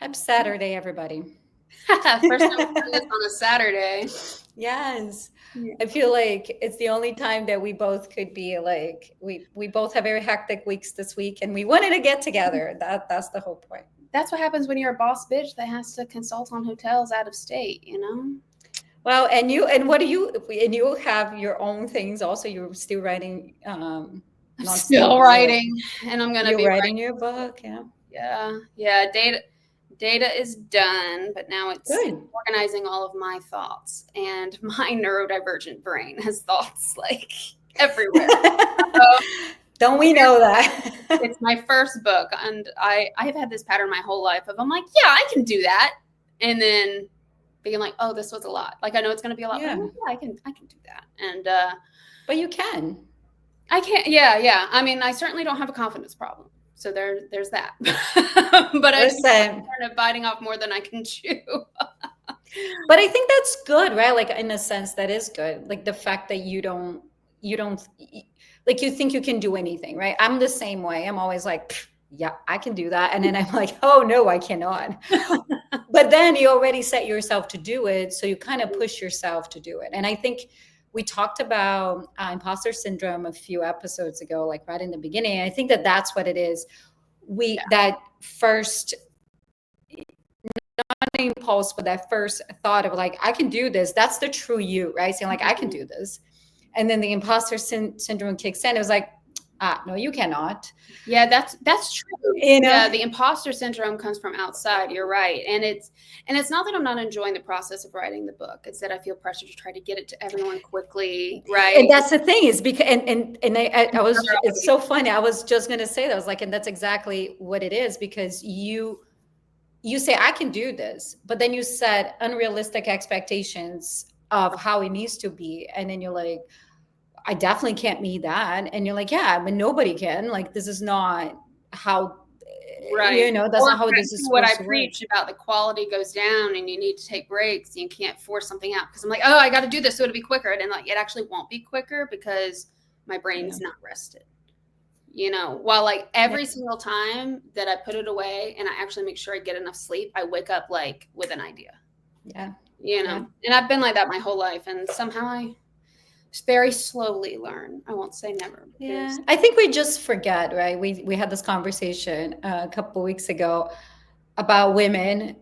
Happy Saturday, everybody. First time we're doing this on a Saturday. Yes. Yeah. I feel like it's the only time that we both could be like we both have very hectic weeks this week and we wanted to get together. That's the whole point. That's what happens when you're a boss bitch that has to consult on hotels out of state, you know? Well, and what do you and you have your own things also. You're still writing I'm nonstop. still writing, and I'm gonna You're be writing writing. your book, yeah. Yeah. Data is done, but now it's Good. organizing all of my thoughts, and my neurodivergent brain has thoughts like everywhere. So Don't we know that? it's my first book, and I've had this pattern my whole life of I'm like, yeah, I can do that, and then being like, oh, this was a lot. Like I know it's going to be a lot, but I'm Yeah, like, yeah, I can do that, and but you can. I can't. Yeah. I mean, I certainly don't have a confidence problem, so there's that. But I do have Listen, a pattern of biting off more than I can chew. but I think that's good, right? Like in a sense, that is good. Like the fact that you don't like you think you can do anything, right? I'm the same way. I'm always like, "Pff, yeah, I can do that. And then I'm like, oh no, I cannot. But then you already set yourself to do it. So you kind of push yourself to do it. And I think we talked about imposter syndrome a few episodes ago, like right in the beginning. I think that that's what it is. That first not impulse, but that first thought of like, I can do this. That's the true you, right? Saying like, I can do this. And then the imposter syndrome kicks in. It was like, no, you cannot. Yeah, that's true. You Yeah, know? the imposter syndrome comes from outside. You're right, and it's not that I'm not enjoying the process of writing the book. It's that I feel pressure to try to get it to everyone quickly, And right? that's the thing is because and I was it's so funny. I was just gonna say that. I was like, and that's exactly what it is because you say I can do this, but then you set unrealistic expectations of how it needs to be, and then you're like, I definitely can't meet that. And you're like, yeah, but nobody can. Like, this is not how, Right. that's Or not how back this is to what I supposed to work. preach about the quality goes down and you need to take breaks. You can't force something out because I'm like, oh, I got to do this so it'll be quicker. And like, it actually won't be quicker because my Yeah. brain's not rested. While like Yeah. every single time that I put it away and I actually make sure I get enough sleep, I wake up like with an idea, Yeah. Yeah. and I've been like that my whole life. And somehow I very slowly learn. I won't say never, but very Yeah. I think we just forget, right? We had this conversation a couple weeks ago about women.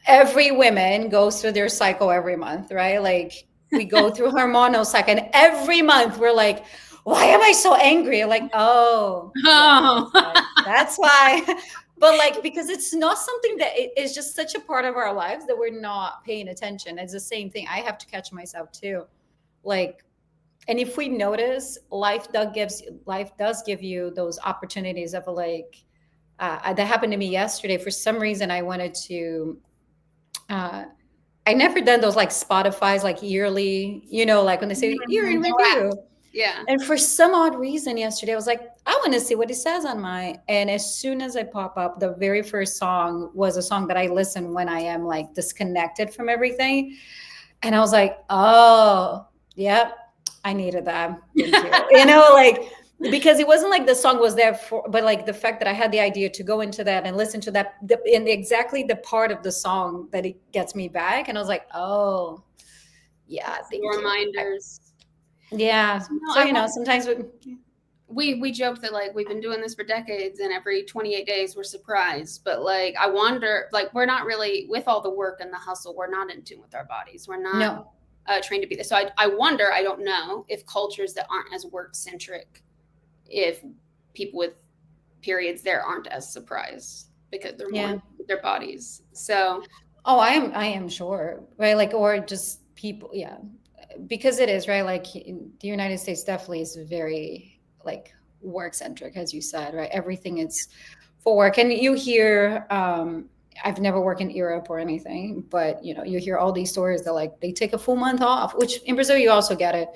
Every woman goes through their cycle every month, right? Like we go through hormonal cycle, and every month we're like, why am I so angry? Like, oh, yeah, Oh, that's why. But like, because it's not something that is just such a part of our lives that we're not paying attention. It's the same thing. I have to catch myself too. Like, and if we notice, life does give you those opportunities of like, that happened to me yesterday. For some reason, I wanted to. Uh, I never done those like Spotify's like yearly, like when they say year in review. yeah. And for some odd reason yesterday, I was like, I want to see what it says on my. And as soon as I pop up, the very first song was a song that I listen when I am like disconnected from everything. And I was like, oh, yep, I needed that. Thank you. Like, because it wasn't like the song was there for, but like the fact that I had the idea to go into that and listen to that in exactly the part of the song that it gets me back. And I was like, oh, yeah, thank you. Reminders. Yeah. No, So, sometimes we joked that like we've been doing this for decades and every 28 days we're surprised, but like I wonder, like we're not really, with all the work and the hustle, we're not in tune with our bodies. We're not no. trained to be this. So I wonder, I don't know if cultures that aren't as work centric, if people with periods there aren't as surprised because they're more Yeah. with their bodies. So Oh, I am sure. Right. Like, or just people. Yeah. Because it is, right? Like the United States definitely is very like work centric, as you said, right? Everything is for work. And you hear, I've never worked in Europe or anything, but you hear all these stories that like they take a full month off, which in Brazil you also get it,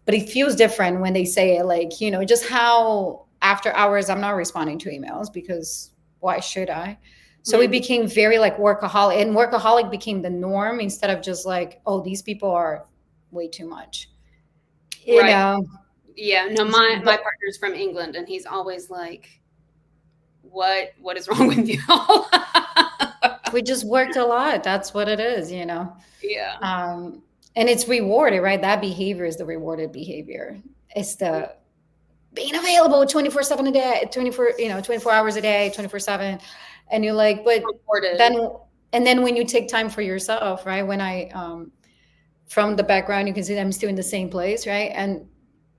but it feels different when they say it, like, just how after hours I'm not responding to emails because why should I? So it became very like workaholic, and workaholic became the norm instead of just like, oh, these people are way too much. You right. know, Yeah, no, my but partner's from England and he's always like, what is wrong with you all? we just worked a lot. That's what it is, you know. Yeah. And it's rewarded, right? That behavior is the rewarded behavior. It's the being available 24/7 a day, 24, 24 hours a day, 24/7. And you're like, but Reported. then, and then when you take time for yourself, right? When from the background, you can see that I'm still in the same place, right? And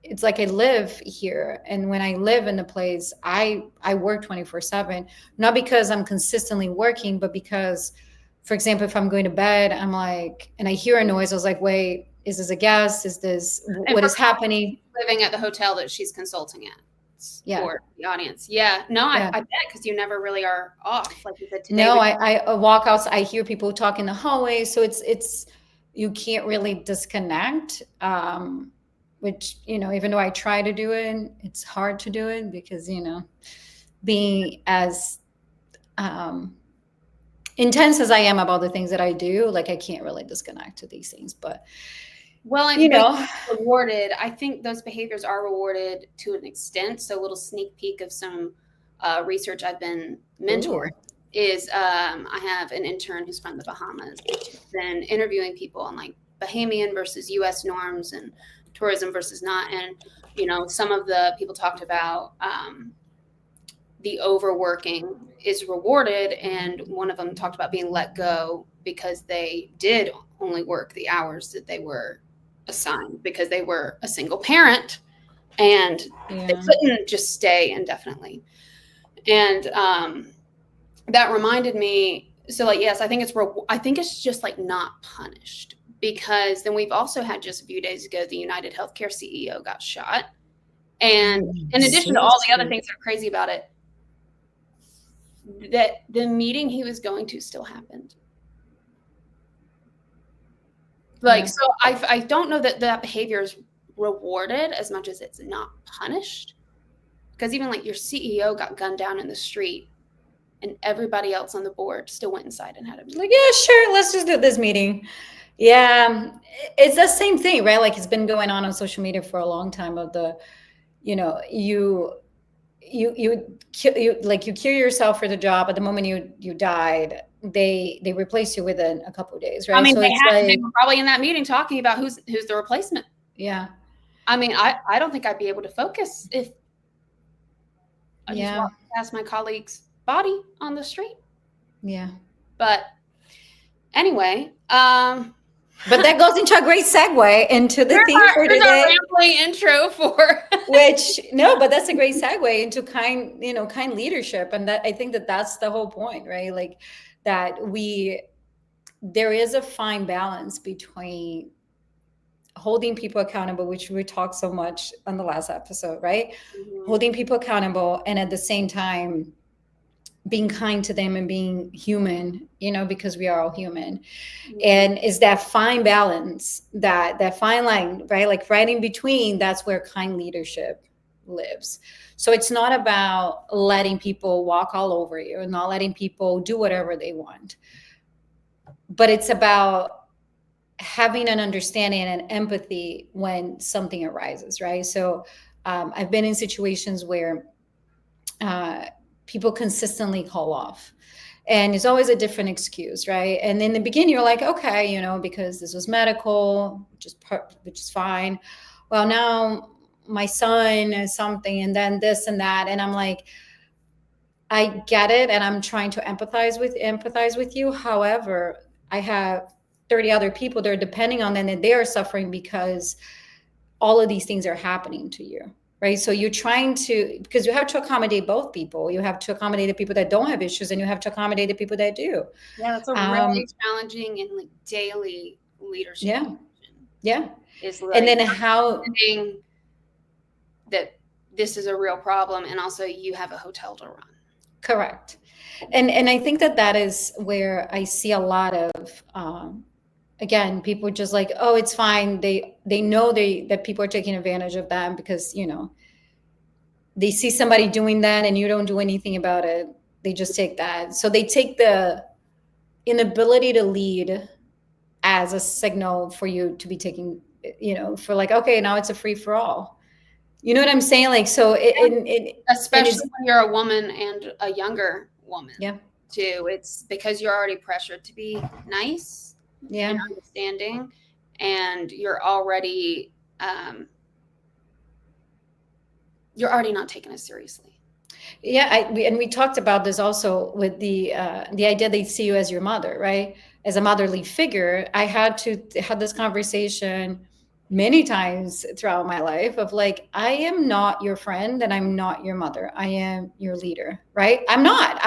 it's like I live here, and when I live in the place, I work 24/7, not because I'm consistently working, but because, for example, if I'm going to bed, I'm like, and I hear a noise, I was like, wait, is this a guest? Is this And what for is happening? living at the hotel that she's consulting at Yeah, for the audience. Yeah. No, yeah. I bet because you never really are off. Like you said, today No, we I walk outside. I hear people talk in the hallway, so it's you can't really disconnect. Which even though I try to do it, it's hard to do it because being as um, intense as I am about the things that I do, like I can't really disconnect to these things. But well, you but know, rewarded. I think those behaviors are rewarded to an extent. So a little sneak peek of some research I've been mentoring ooh, is I have an intern who's from the Bahamas. She's been interviewing people on like Bahamian versus U.S. norms and tourism versus not. And some of the people talked about the overworking is rewarded, and one of them talked about being let go because they did only work the hours that they were assigned because they were a single parent and they yeah, couldn't just stay indefinitely. And that reminded me, so like yes, I think it's just like not punished, because then we've also had just a few days ago the United Healthcare CEO got shot, and in addition to all the other seriously, things that are crazy about it, that the meeting he was going to still happened. Like, yeah, so I don't know that that behavior is rewarded as much as it's not punished. Because even like your CEO got gunned down in the street, and everybody else on the board still went inside and had a meeting. like yeah, sure, let's just do this meeting. Yeah, it's the same thing, right? Like it's been going on social media for a long time of the, you like you kill yourself for the job. At the moment you died, they replace you within a couple of days, I right? mean, So it's they like, were probably in that meeting talking about who's the replacement. yeah, I mean, I don't think I'd be able to focus if I just yeah, walked past my colleague's body on the street. yeah. But anyway, But that goes into a great segue into the theme for here's our today, rambling intro for. which no, but that's a great segue into kind leadership, and that I think that that's the whole point, right? Like that there is a fine balance between holding people accountable, which we talked so much on the last episode, right? Mhm. Holding people accountable and at the same time being kind to them and being human, because we are all human. Mhm. And is that fine balance, that fine line, right? Like right in between, that's where kind leadership lives. So it's not about letting people walk all over you and not letting people do whatever they want, but it's about having an understanding and empathy when something arises, right? So I've been in situations where uh, people consistently call off, and it's always a different excuse, right? And in the beginning you're like, okay, because this was medical, which is fine. Well, now my son is something, and then this and that, and I'm like, I get it, and I'm trying to empathize with you. However, I have 30 other people that are depending on them, and they are suffering because all of these things are happening to you, right? So you're trying to, because you have to accommodate both people. You have to accommodate the people that don't have issues, and you have to accommodate the people that do. Yeah, that's a really um challenging and like daily leadership yeah, position. yeah. Is And like then how, understanding that this is a real problem, and also you have a hotel to run. correct. And I think that that is where I see a lot of again, people just like, oh, it's fine. They know that people are taking advantage of them because they see somebody doing that and you don't do anything about it. They just take that. So they take the inability to lead as a signal for you to be taking, for like, okay, now it's a free for all. You know what I'm saying? Like, so and Especially it's, when you're a woman and a younger woman. yeah, too. It's because you're already pressured to be nice and Yeah. understanding, and you're already not taking it seriously. Yeah, and we talked about this also with the idea they see you as your mother, right? As a motherly figure. I had to have this conversation many times throughout my life of like, I am not your friend and I'm not your mother. I am your leader, right? I'm not.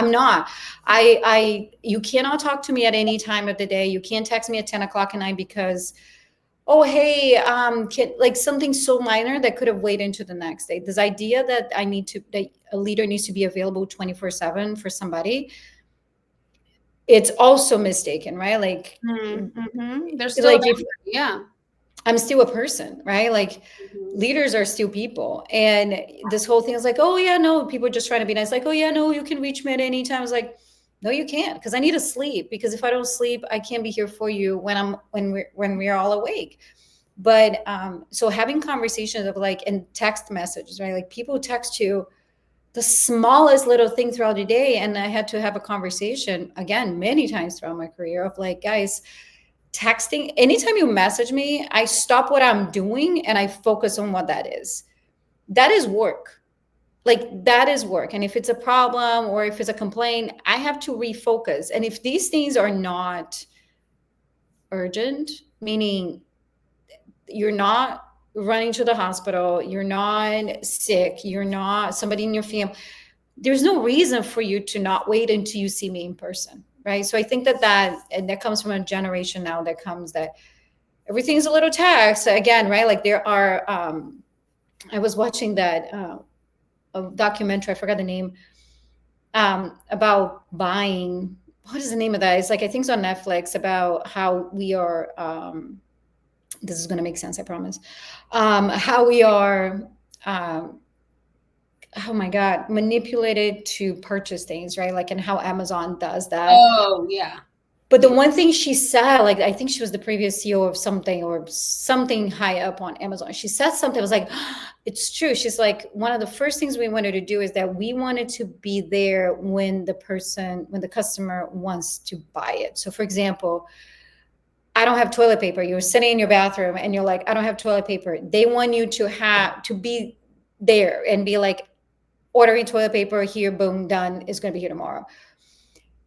You cannot talk to me at any time of the day. You can't text me at 10 o'clock at night because, oh hey, like something so minor that could have waited into the next day. This idea that that a leader needs to be available 24/7 for somebody, it's also mistaken, right? Mm-hmm. There's still a Like if boundary. Yeah. I'm still a person, right? Like Mm-hmm. leaders are still people. And this whole thing is like, oh yeah, no, people are just trying to be nice. Like, oh yeah, no, you can reach me at any time. It's like, no, you can't, because I need to sleep. Because if I don't sleep, I can't be here for you when we're all awake. But so having conversations of like, and text messages, right? Like people text you the smallest little thing throughout the day. And I had to have a conversation again many times throughout my career of like, guys, texting, anytime you message me, I stop what I'm doing and I focus on what that is. That is work. Like that is work. And if it's a problem or if it's a complaint, I have to refocus. And if these things are not urgent, meaning you're not running to the hospital, you're not sick, you're not somebody in your family, there's no reason for you to not wait until you see me in person, right? So I think and that comes from a generation now that comes that everything's a little tax again, right? Like there are I was watching that a documentary, I forgot the name, about buying, what is the name of that? It's like, I think it's on Netflix, about how we are this is going to make sense, I promise. How we are um, oh my god, manipulated to purchase things, right? Like, and how Amazon does that. Oh, yeah. But the Yeah. one thing she said, like I think she was the previous CEO of something or something high up on Amazon. She said something. I was like, it's true. She's like, one of the first things we wanted to do is that we wanted to be there when the customer wants to buy it. So, for example, I don't have toilet paper. You're sitting in your bathroom and you're like, I don't have toilet paper. They want you to be there and be like, ordering toilet paper here, boom, done. It's going to be here tomorrow.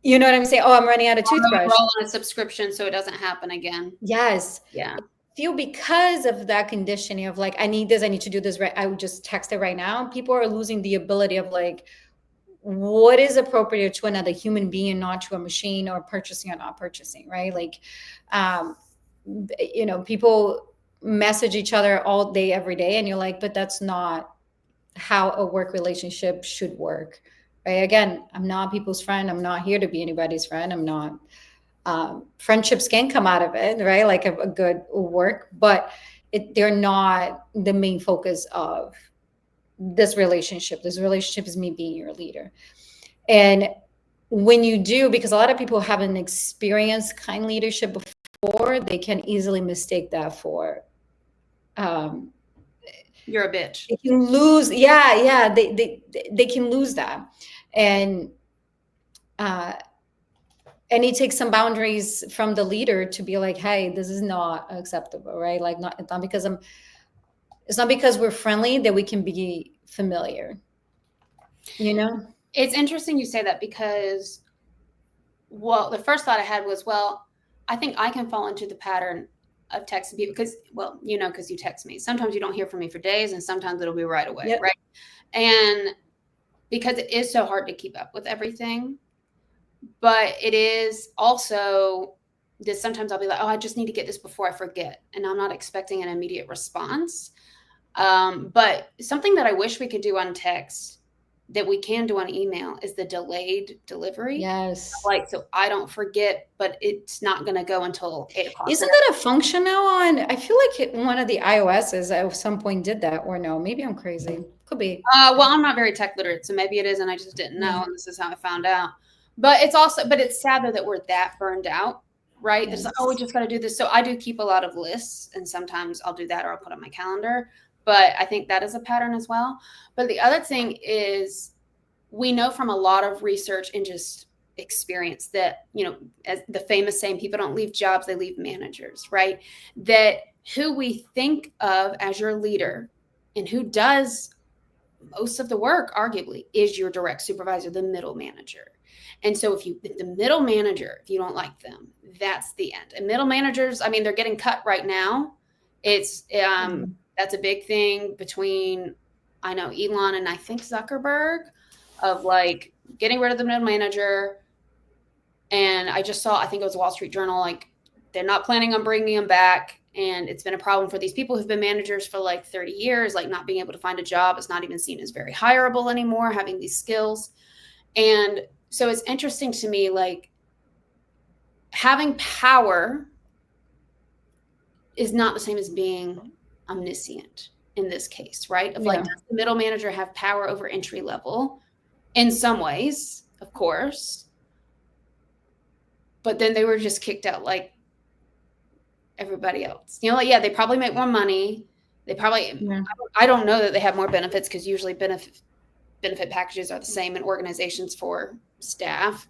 You know what I'm saying? Oh, I'm running out of We're toothbrush. all on a subscription so it doesn't happen again. Yes. Yeah. Feel because of that conditioning of like, I need this, I need to do this right. I would just text it right now. People are losing the ability of like, what is appropriate to another human being, not to a machine, or purchasing or not purchasing, right? Like, um, people message each other all day, every day, and you're like, but that's not how a work relationship should work, right? Again, I'm not people's friend. I'm not here to be anybody's friend. I'm not. Friendships can come out of it, right? Like a good work, but they're not the main focus of this relationship. This relationship is me being your leader. And when you do, because a lot of people haven't experienced kind leadership before, they can easily mistake that for um, You're a bitch. they can lose. Yeah, they can lose that. And uh, and it takes some boundaries from the leader to be like, hey, this is not acceptable, right? Like, it's not because we're friendly that we can be familiar, you know. It's interesting you say that because, well, the first thought I had was, well, I think I can fall into the pattern of texting people because, well, because you text me. Sometimes you don't hear from me for days, and sometimes it'll be right away, Yep. right? And because it is so hard to keep up with everything, but it is also that sometimes I'll be like, oh, I just need to get this before I forget, and I'm not expecting an immediate response. But something that I wish we could do on text that we can do on email is the delayed delivery. Yes. Like, so I don't forget, but it's not going to go until 8 o'clock. Isn't that a function now on? I feel like one of the iOSs at some point did that, or no? Maybe I'm crazy. Could be. Well, I'm not very tech literate, so maybe it is, and I just didn't know, Yeah. and this is how I found out. But it's sad though that we're that burned out, right? It's like, oh, we Yes. just got to do this. So I do keep a lot of lists, and sometimes I'll do that or I'll put on my calendar. But I think that is a pattern as well. But the other thing is, we know from a lot of research and just experience that, as the famous saying, people don't leave jobs, they leave managers, right? That who we think of as your leader and who does most of the work, arguably, is your direct supervisor, the middle manager. And so if the middle manager, if you don't like them, that's the end. And middle managers, I mean, they're getting cut right now. It's that's a big thing between, I know, Elon and I think Zuckerberg, of like getting rid of the middle manager. And I just saw, I think it was Wall Street Journal, like they're not planning on bringing them back. And it's been a problem for these people who've been managers for like 30 years, like not being able to find a job. It's not even seen as very hireable anymore, having these skills. And so it's interesting to me, like having power is not the same as being omniscient in this case, right? Of like, does the middle manager have power over entry level? In some ways, of course. But then they were just kicked out like everybody else. Like, yeah, they probably make more money. They probably, I don't know that they have more benefits, because usually benefit packages are the same in organizations for staff.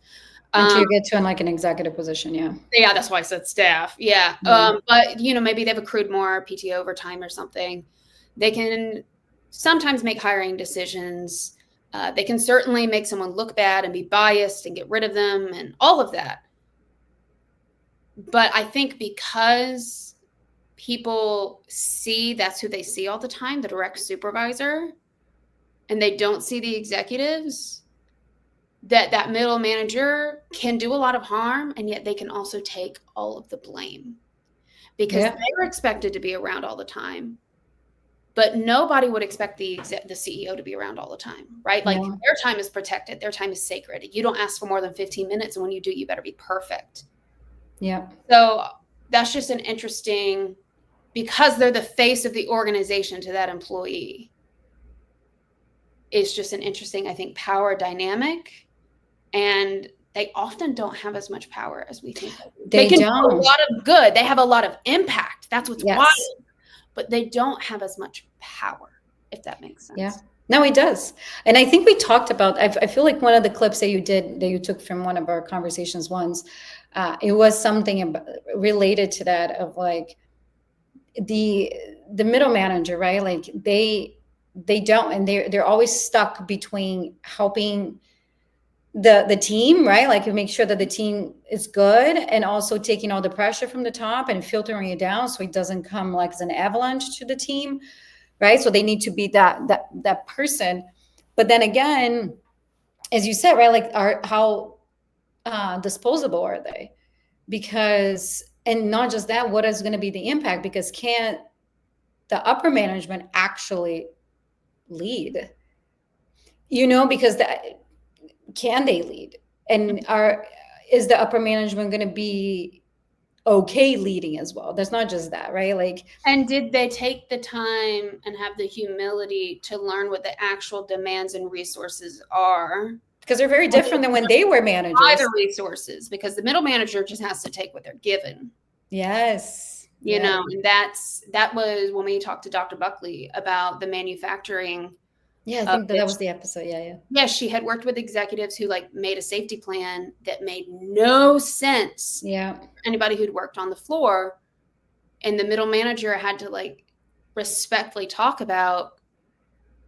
Until you get to like an executive position, yeah, that's why I said staff. Yeah. But maybe they've accrued more PTO over time or something. They can sometimes make hiring decisions. They can certainly make someone look bad and be biased and get rid of them and all of that. But I think because people see that's who they see all the time, the direct supervisor, and they don't see the executives, that middle manager can do a lot of harm, and yet they can also take all of the blame, because they're expected to be around all the time. But nobody would expect the CEO to be around all the time, right? Like their time is protected. Their time is sacred. You don't ask for more than 15 minutes. And when you do, you better be perfect. Yeah. So that's just an interesting, because they're the face of the organization to that employee. It's just an interesting, I think, power dynamic. And they often don't have as much power as we think. They can do a lot of good. They have a lot of impact. That's what's wild. But they don't have as much power, if that makes sense. Yeah. No, it does. And I think we talked about, I feel like one of the clips that you took from one of our conversations once, it was something related to that, of like the middle manager, right? Like they don't, and they're always stuck between helping the team, right? Like you make sure that the team is good, and also taking all the pressure from the top and filtering it down so it doesn't come like as an avalanche to the team, right? So they need to be that person. But then again, as you said, right, like how disposable are they? Because, and not just that, what is going to be the impact? Because can't the upper management actually lead? Because can they lead? And is the upper management going to be okay leading as well? That's not just that, right? Like, and did they take the time and have the humility to learn what the actual demands and resources are? Because they're very different than when they were managers. The resources, because the middle manager just has to take what they're given. Yes. And that was when we talked to Dr. Buckley about the manufacturing. Yeah, I think that was the episode. Yeah. Yeah, she had worked with executives who like made a safety plan that made no sense. Yeah. For anybody who'd worked on the floor, and the middle manager had to like respectfully talk about,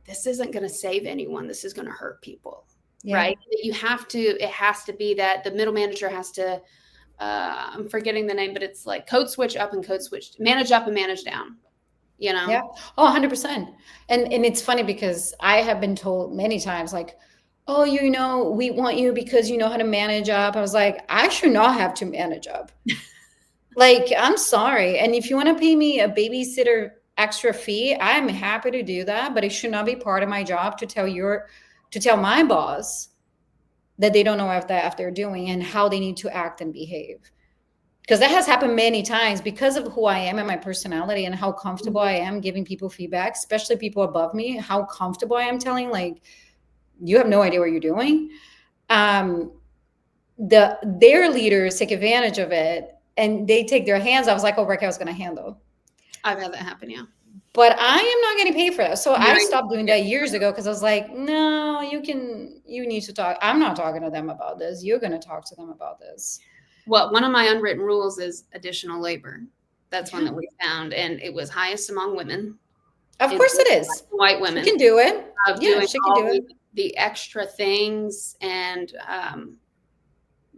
this isn't going to save anyone. This is going to hurt people, right? It has to be that the middle manager has to, I'm forgetting the name, but it's like code switch up and code switch, manage up and manage down. Yeah. Oh, 100%. And it's funny because I have been told many times, like, oh, we want you because you know how to manage up. I was like, I should not have to manage up. Like, I'm sorry. And if you want to pay me a babysitter extra fee, I'm happy to do that. But it should not be part of my job to tell my boss that they don't know what they're doing and how they need to act and behave. Because that has happened many times because of who I am and my personality and how comfortable I am giving people feedback, especially people above me, how comfortable I am telling, like, you have no idea what you're doing. Their leaders take advantage of it and they take their hands off. I was like, oh, Raquel's going to handle. I've had that happen, yeah. but I am not getting paid for that. So I Right. stopped doing that years ago because I was like, no, you need to talk. I'm not talking to them about this. You're going to talk to them about this. Well, one of my unwritten rules is additional labor. That's one Yeah. that we found, and it was highest among women, Of and course it is. white She women, can do it. of Yeah, doing she can all do it. the extra things, and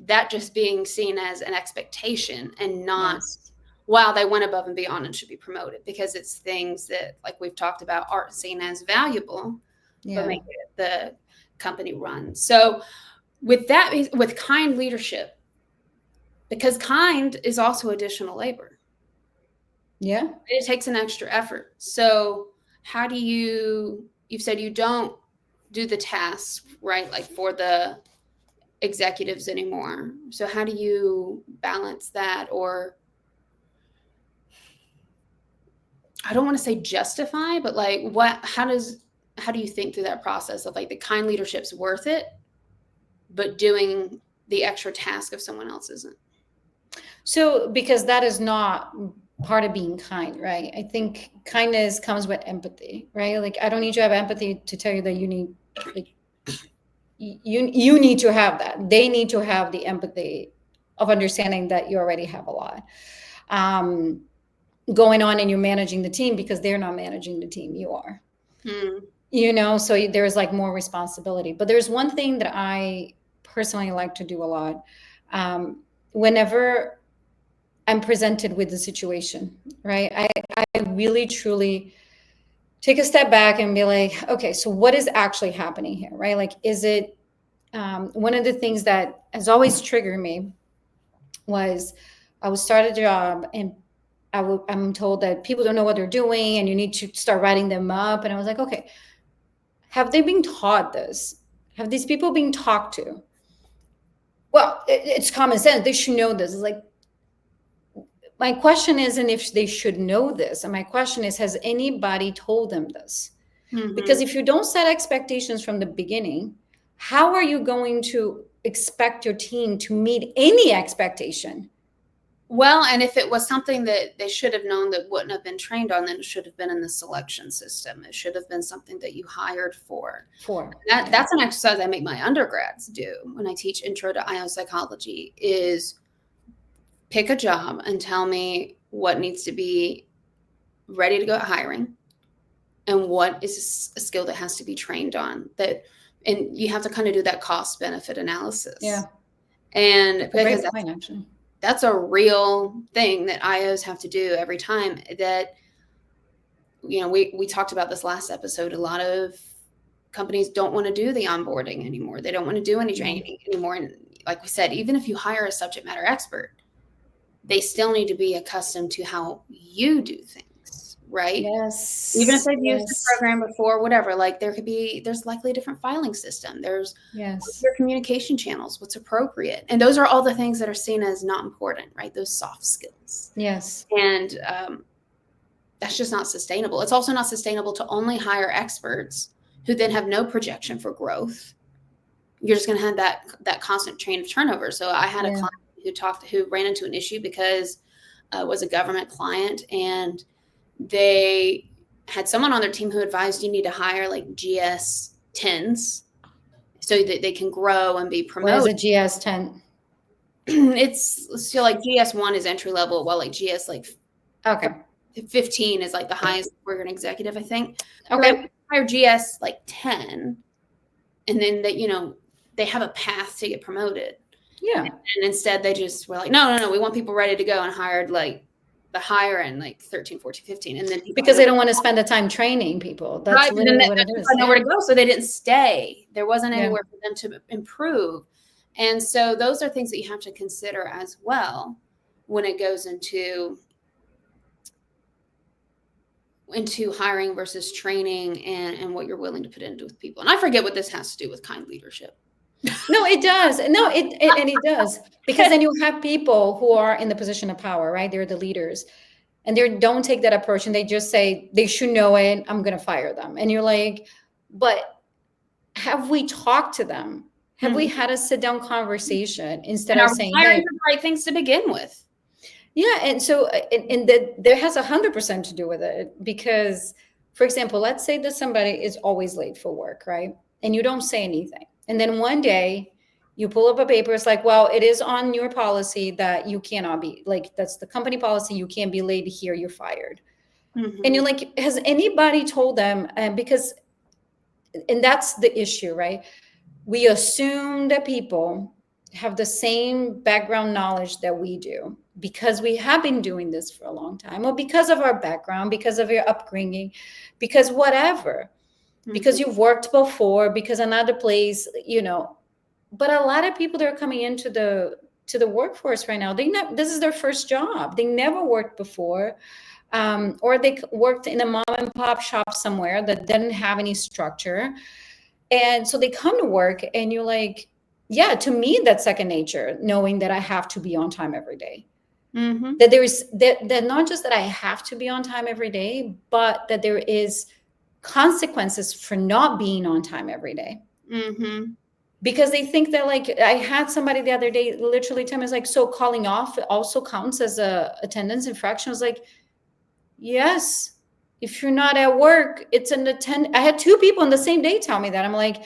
that just being seen as an expectation and not, Yes. wow, they went above and beyond and should be promoted, because it's things that, like we've talked about, aren't seen as valuable, but Yeah. make it the company run. So with that, with kind leadership, because kind is also additional labor, Yeah. it takes an extra effort. So how do you've said you don't do the tasks, right, like for the executives anymore. So how do you balance that? Or I don't want to say justify, but like how do you think through that process of like the kind leadership's worth it, but doing the extra task of someone else isn't? So, because that is not part of being kind, right? I think kindness comes with empathy, right? Like, I don't need to have empathy to tell you that you need, like, you need to have that. They need to have the empathy of understanding that you already have a lot um, going on, and you're managing the team because they're not managing the team. You are, Hmm. so there's like more responsibility. But there's one thing that I personally like to do a lot. Whenever I'm presented with the situation, right? I really truly take a step back and be like, okay, so what is actually happening here, right? Like, is it one of the things that has always triggered me was I would start a job and I'm told that people don't know what they're doing and you need to start writing them up. And I was like, okay, have they been taught this? Have these people been talked to? Well, it's common sense. They should know this. It's like, my question isn't if they should know this. And my question is, has anybody told them this? Mm-hmm. Because if you don't set expectations from the beginning, how are you going to expect your team to meet any expectation? Well, and if it was something that they should have known that wouldn't have been trained on, then it should have been in the selection system. It should have been something that you hired for. That's an exercise I make my undergrads do when I teach intro to IO psychology, is pick a job and tell me what needs to be ready to go at hiring and what is a skill that has to be trained on. That, and you have to kind of do that cost benefit analysis. Yeah. And because Great point, actually. that's a real thing that IOs have to do every time. That, we talked about this last episode. A lot of companies don't want to do the onboarding anymore. They don't want to do any training anymore. And like we said, even if you hire a subject matter expert, they still need to be accustomed to how you do things, right? Yes. Even if they've used the program before, whatever, like there's likely a different filing system. There's your communication channels, what's appropriate. And those are all the things that are seen as not important, right? Those soft skills. Yes. And that's just not sustainable. It's also not sustainable to only hire experts who then have no projection for growth. You're just going to have that constant train of turnover. So I had a client who ran into an issue because it was a government client, and they had someone on their team who advised you need to hire like GS 10s so that they can grow and be promoted. What is a GS 10? It's so like GS 1 is entry level, while like GS like 15 is like the highest for an executive, I think. Okay. So hire GS like 10, and then they have a path to get promoted. Yeah. And instead they just were like, no, we want people ready to go, and hired like the higher end, like 13, 14, 15. And then because they don't want to spend the time training people. That's literally what it is. Nowhere to go. So they didn't stay. There wasn't anywhere for them to improve. And so those are things that you have to consider as well when it goes into hiring versus training, and what you're willing to put into with people. And I forget what this has to do with kind leadership. No, it does. No, it does. Because then you have people who are in the position of power, right? They're the leaders. And they don't take that approach, and they just say, they should know it, I'm going to fire them. And you're like, but have we talked to them? Have we had a sit down conversation instead of saying, hiring hey, the right things to begin with? Yeah, and so and that there has 100% to do with it because, for example, let's say that somebody is always late for work, right? And you don't say anything, and then one day you pull up a paper. It's like, well, it is on your policy that you cannot be like that's the company policy. You can't be late here. You're fired. And Mm-hmm. you're like, has anybody told them? Because and that's the issue, right? We assume that people have the same background knowledge that we do because we have been doing this for a long time, or because of our background, because of your upbringing, because whatever, Mm-hmm. because you've worked before, because another place, but a lot of people that are coming into the workforce right now, this is their first job. They never worked before, or they worked in a mom and pop shop somewhere that didn't have any structure, and so they come to work, and you're like, yeah, to me, that's second nature, knowing that I have to be on time every day. Mm-hmm. That there is that not just that I have to be on time every day, but that there is consequences for not being on time every day. Mm-hmm. Because they think that, like, I had somebody the other day literally tell me, it's like, so calling off also counts as a attendance infraction. I was like, yes. If you're not at work, it's an attend. I had two people in the same day tell me that. I'm like,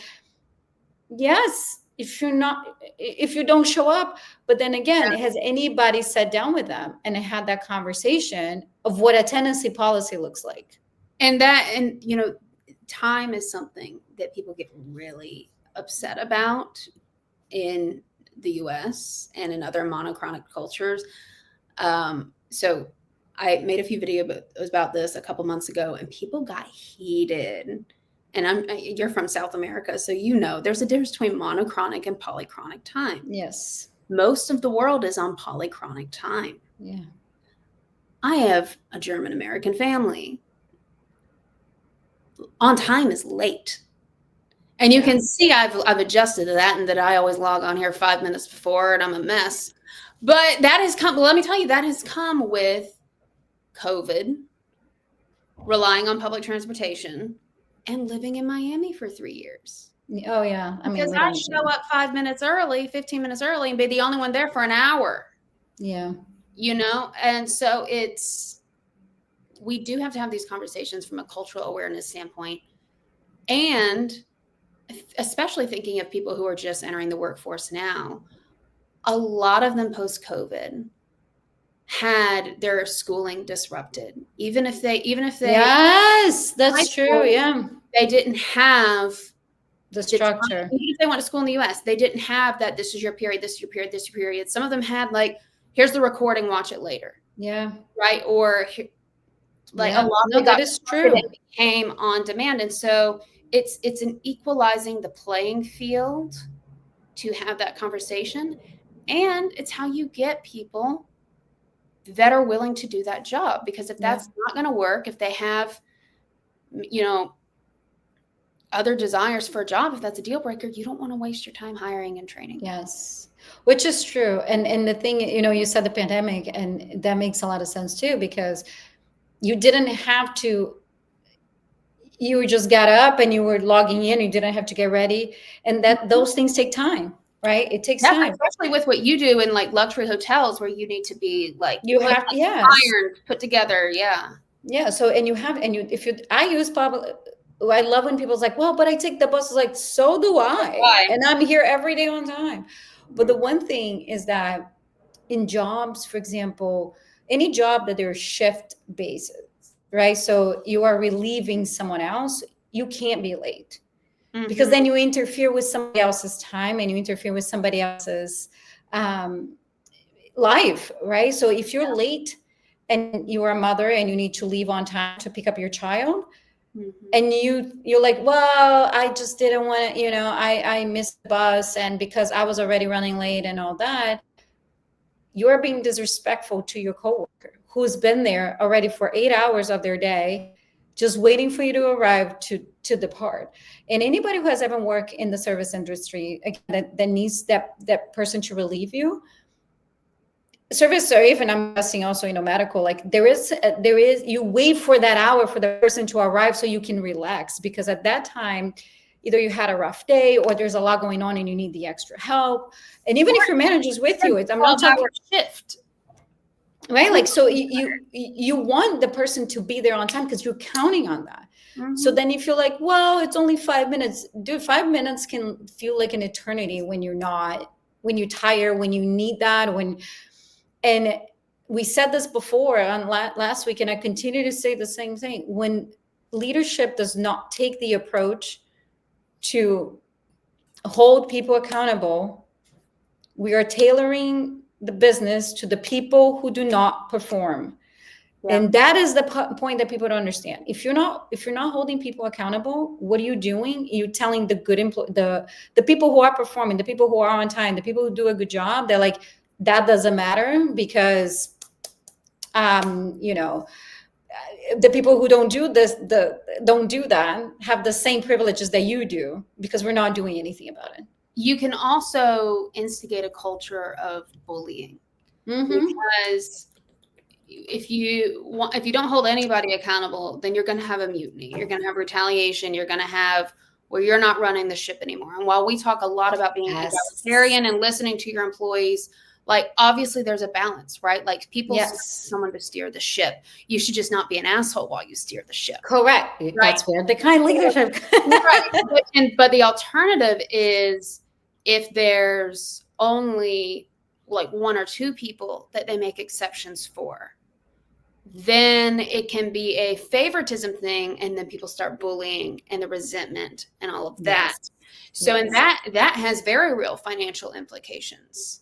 yes, if you don't show up. But then again, has anybody sat down with them and had that conversation of what a tenancy policy looks like? And time is something that people get really upset about in the US and in other monochronic cultures. So I made a few videos about this a couple months ago, and people got heated. And you're from South America, so there's a difference between monochronic and polychronic time. Yes. Most of the world is on polychronic time. Yeah. I have a German American family. On time is late. And you Yeah. can see I've adjusted to that, and that I always log on here 5 minutes before, and I'm a mess. But that has come. Let me tell you, that has come with COVID, relying on public transportation, and living in Miami for 3 years. Oh yeah. I mean, Because we I don't. show up 5 minutes early, 15 minutes early, and be the only one there for an hour. Yeah. And so we do have to have these conversations from a cultural awareness standpoint, and especially thinking of people who are just entering the workforce now. A lot of them post-COVID had their schooling disrupted. Even if they Yes, high that's true. school, Yeah. they didn't have The the time. structure. Even if they went to school in the US, they didn't have that. This is your period. This is your period. This is your period. Some of them had, like, here's the recording. Watch it later. Yeah. Right. Or like a Yeah. lot of No, it that got is disrupted true. and became on demand. And so it's an equalizing the playing field to have that conversation. And it's how you get people that are willing to do that job. Because if Yeah. that's not going to work, if they have, other desires for a job, if that's a deal breaker, you don't want to waste your time hiring and training. Yes, which is true. And the thing, you said the pandemic, and that makes a lot of sense too, because you didn't have to, you just got up and you were logging in, you didn't have to get ready. And that those things take time, right? It takes Yeah, time. especially with what you do in, like, luxury hotels, where you need to be, like, You put have, yes. ironed, put together. Yeah. Yeah. So, and you have, and you, if you, I use public, I love when people's like, well, but I take the bus. It's like, so do I. Why? And I'm here every day on time. But the one thing is that in jobs, for example, any job that there's shift basis, right? So you are relieving someone else, you can't be late, because then you interfere with somebody else's time, and you interfere with somebody else's um, life, right? So if you're late and you are a mother and you need to leave on time to pick up your child, and you're like, well, I just didn't want to, I missed the bus, and because I was already running late and all that, you're being disrespectful to your coworker who's been there already for 8 hours of their day, just waiting for you to arrive to depart. And anybody who has ever worked in the service industry, again, that needs that person to relieve you, service, or even I'm guessing also, medical, like there is you wait for that hour for the person to arrive so you can relax, because at that time either you had a rough day or there's a lot going on and you need the extra help. And even if your manager's with you, I'm not talking. Shift. right? Like, so you want the person to be there on time because you're counting on that. So then you feel like, well, it's only 5 minutes. Dude, 5 minutes can feel like an eternity when you're not, when you're tired, when you need that, and we said this before on last week, and I continue to say the same thing. When leadership does not take the approach to hold people accountable, we are tailoring the business to the people who do not perform. Yeah. And that is the point that people don't understand. If you're not holding people accountable, what are you doing? You're telling the good the people who are performing, the people who are on time, the people who do a good job, they're like, that doesn't matter because you know, the people who don't do this, don't do that, have the same privileges that you do because we're not doing anything about it. You can also instigate a culture of bullying, because if you don't hold anybody accountable, then you're going to have a mutiny. You're going to have retaliation. You're going to have where you're not running the ship anymore. And while we talk a lot about being egalitarian and listening to your employees, like obviously there's a balance, right? Like people need someone to steer the ship. You should just not be an asshole while you steer the ship. Correct. Right? That's where the kind leadership. Right. But the alternative is if there's only like one or two people that they make exceptions for, then it can be a favoritism thing, and then people start bullying and the resentment and all of that. So and that has very real financial implications,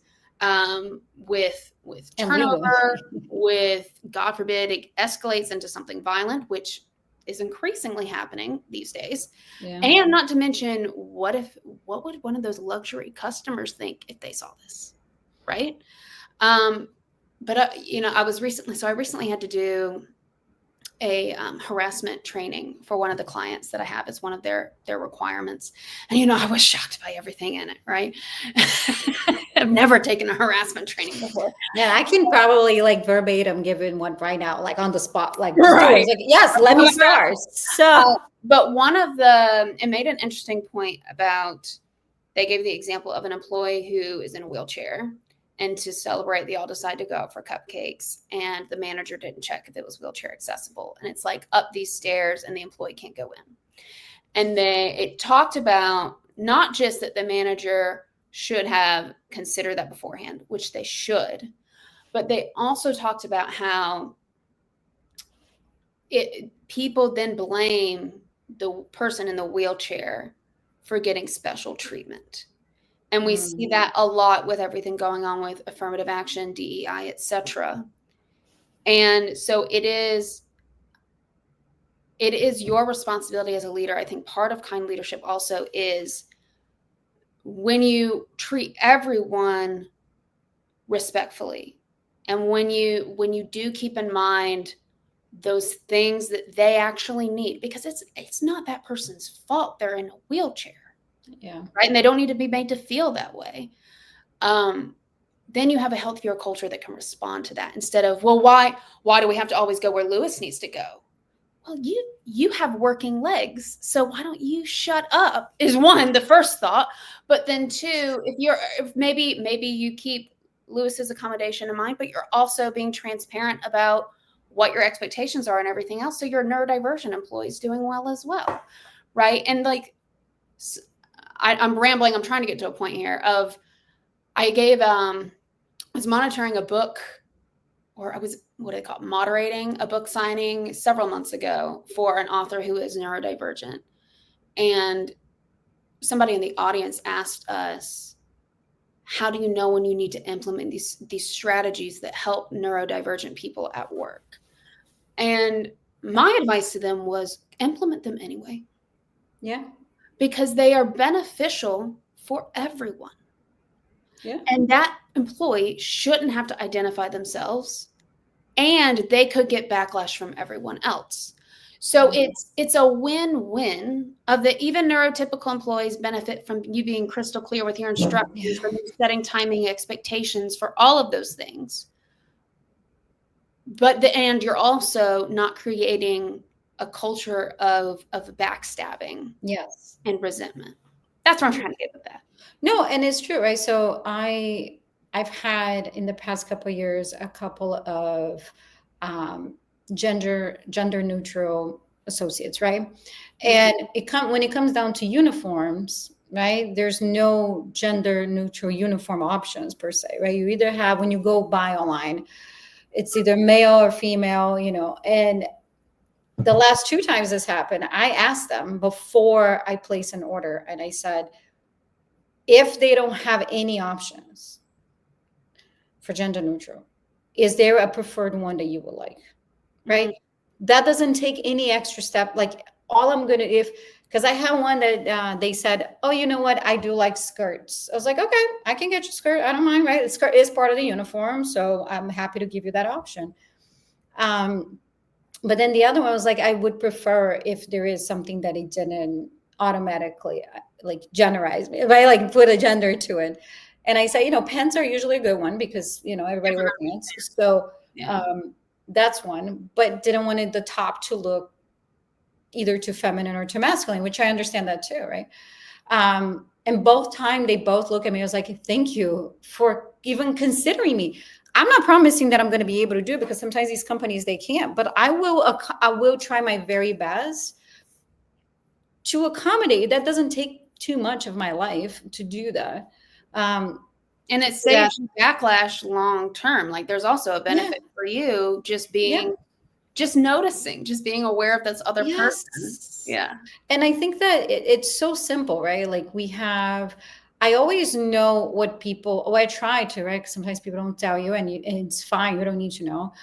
with turnover, with, God forbid, it escalates into something violent, which is increasingly happening these days. And not to mention, what would one of those luxury customers think if they saw this, right? But I recently had to do a harassment training for one of the clients that I have. It's one of their requirements. And, I was shocked by everything in it, right? I've never taken a harassment training before. Yeah, I can probably like verbatim give in one right now, like on the spot, like, right. Like, yes, let me start. So, but it made an interesting point about, they gave the example of an employee who is in a wheelchair, and to celebrate, they all decide to go out for cupcakes, and the manager didn't check if it was wheelchair accessible. And it's like up these stairs and the employee can't go in. And it talked about not just that the manager should have considered that beforehand, which they should, but they also talked about how people then blame the person in the wheelchair for getting special treatment. And we see that a lot with everything going on with affirmative action, DEI, etc. And so it is your responsibility as a leader. I think part of kind leadership also is when you treat everyone respectfully, and when you do keep in mind those things that they actually need, because it's not that person's fault they're in a wheelchair. Yeah. Right. And they don't need to be made to feel that way. Then you have a healthier culture that can respond to that, instead of, well, why do we have to always go where Lewis needs to go? Well, you have working legs, so why don't you shut up, is one, the first thought. But then two, if maybe you keep Lewis's accommodation in mind, but you're also being transparent about what your expectations are and everything else. So your neurodivergent employee is doing well as well. Right. And like, I'm rambling. I'm trying to get to a point here of, I was monitoring a book, or I was, moderating a book signing several months ago for an author who is neurodivergent. And somebody in the audience asked us, how do you know when you need to implement these strategies that help neurodivergent people at work? And my advice to them was, implement them anyway. Yeah. Because they are beneficial for everyone. Yeah. And that employee shouldn't have to identify themselves, and they could get backlash from everyone else. So it's a win-win of the, even neurotypical employees benefit from you being crystal clear with your instructions, from setting timing expectations for all of those things. And you're also not creating a culture of backstabbing, yes, and resentment. That's what I'm trying to get with that. No, and it's true, right? So I I've had in the past couple of years a couple of um, gender neutral associates, right? Mhm. And when it comes down to uniforms, right? There's no gender neutral uniform options per se, right? You either have when you go buy online, it's either male or female, and the last two times this happened, I asked them before I place an order, and I said, if they don't have any options for gender neutral, is there a preferred one that you would like? Mhm. Right? That doesn't take any extra step. Like all I'm gonna if because I had one that they said, oh, you know what? I do like skirts. I was like, okay, I can get you a skirt. I don't mind, right? The skirt is part of the uniform, so I'm happy to give you that option. Um, but then the other one was like, I would prefer if there is something that it didn't automatically like genderize me, if I like put a gender to it. And I say, pants are usually a good one because everybody wear pants. So Yeah. um, that's one, but didn't want it, the top to look either too feminine or too masculine, which I understand that too, right? And both time they both look at me. I was like, thank you for even considering me. I'm not promising that I'm going to be able to do it because sometimes these companies they can't, but I will try my very best to accommodate. That doesn't take too much of my life to do that. Um, And it yeah, saves you backlash long term. Like there's also a yeah, benefit for you just yeah, being just noticing, just being aware of this other person. yes. Yeah. And I think that it's so simple, right? Like I always know what people, I try to, right? 'Cause sometimes people don't tell you, and it's fine. You don't need to know.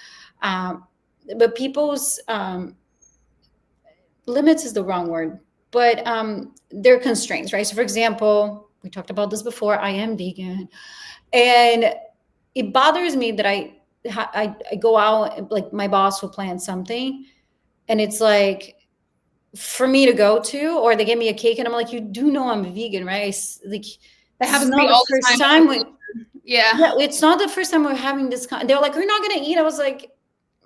Um, but people's limits is the wrong word, but their constraints, right? So, for example, we talked about this before. I am vegan, and it bothers me that I go out, like my boss will plan something, and it's like for me to go to, or they give me a cake, and I'm like, you do know I'm vegan, right? Like, That this is happens to me not the all the first time. time we, Yeah. yeah, it's not the first time we're having this. They're like, we're not gonna eat. I was like,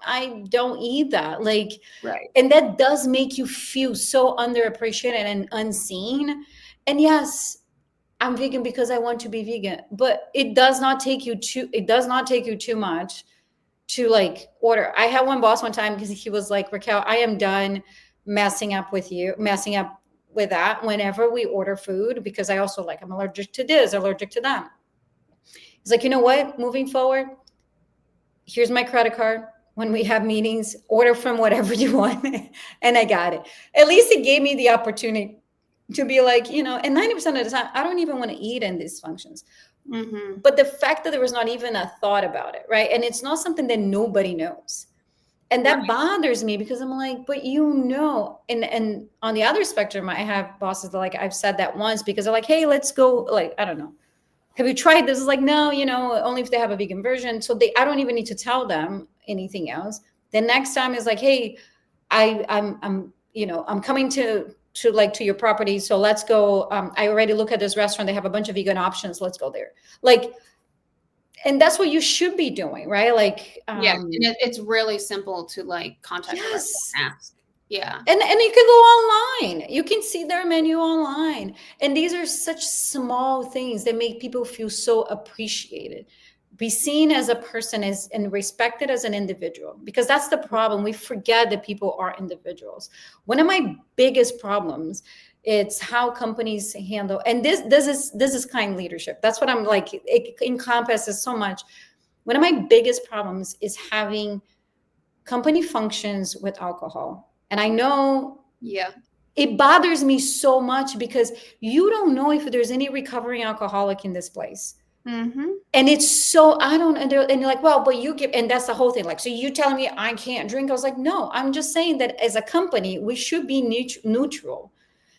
I don't eat that. Like, Right. and that does make you feel so underappreciated and unseen. And yes, I'm vegan because I want to be vegan, but it does not take you too much to like order. I had one boss one time because he was like, Raquel, I am done messing up with that whenever we order food, because I also like, I'm allergic to this, allergic to that. He's like, you know what? Moving forward, here's my credit card. When we have meetings, order from whatever you want. And I got it. At least it gave me the opportunity to be like, and 90% of the time, I don't even want to eat in these functions. Hmm. But the fact that there was not even a thought about it, right? And it's not something that nobody knows. And that Right. bothers me because I'm like, but and on the other spectrum, I have bosses that like I've said that once because they're like, hey, let's go, like, I don't know, have you tried this? It's like, no, only if they have a vegan version. So I don't even need to tell them anything else. The next time is like, hey, I'm coming to your property. So let's go. I already look at this restaurant. They have a bunch of vegan options. Let's go there. Like, and that's what you should be doing, right? Like, Yeah. And it's really simple to like contact the restaurant yes. and ask. Yeah. And you can go online. You can see their menu online. And these are such small things that make people feel so appreciated. Be seen as a person and respected as an individual. Because that's the problem. We forget that people are individuals. One of my biggest problems, it's how companies handle, and this is kind leadership. That's what I'm like, it encompasses so much. One of my biggest problems is having company functions with alcohol. And I know Yeah. it bothers me so much because you don't know if there's any recovering alcoholic in this place. Hmm. And it's so, I don't, and you're like, well, but you give, and that's the whole thing. Like, so you telling me I can't drink? I was like, no, I'm just saying that as a company, we should be neutral.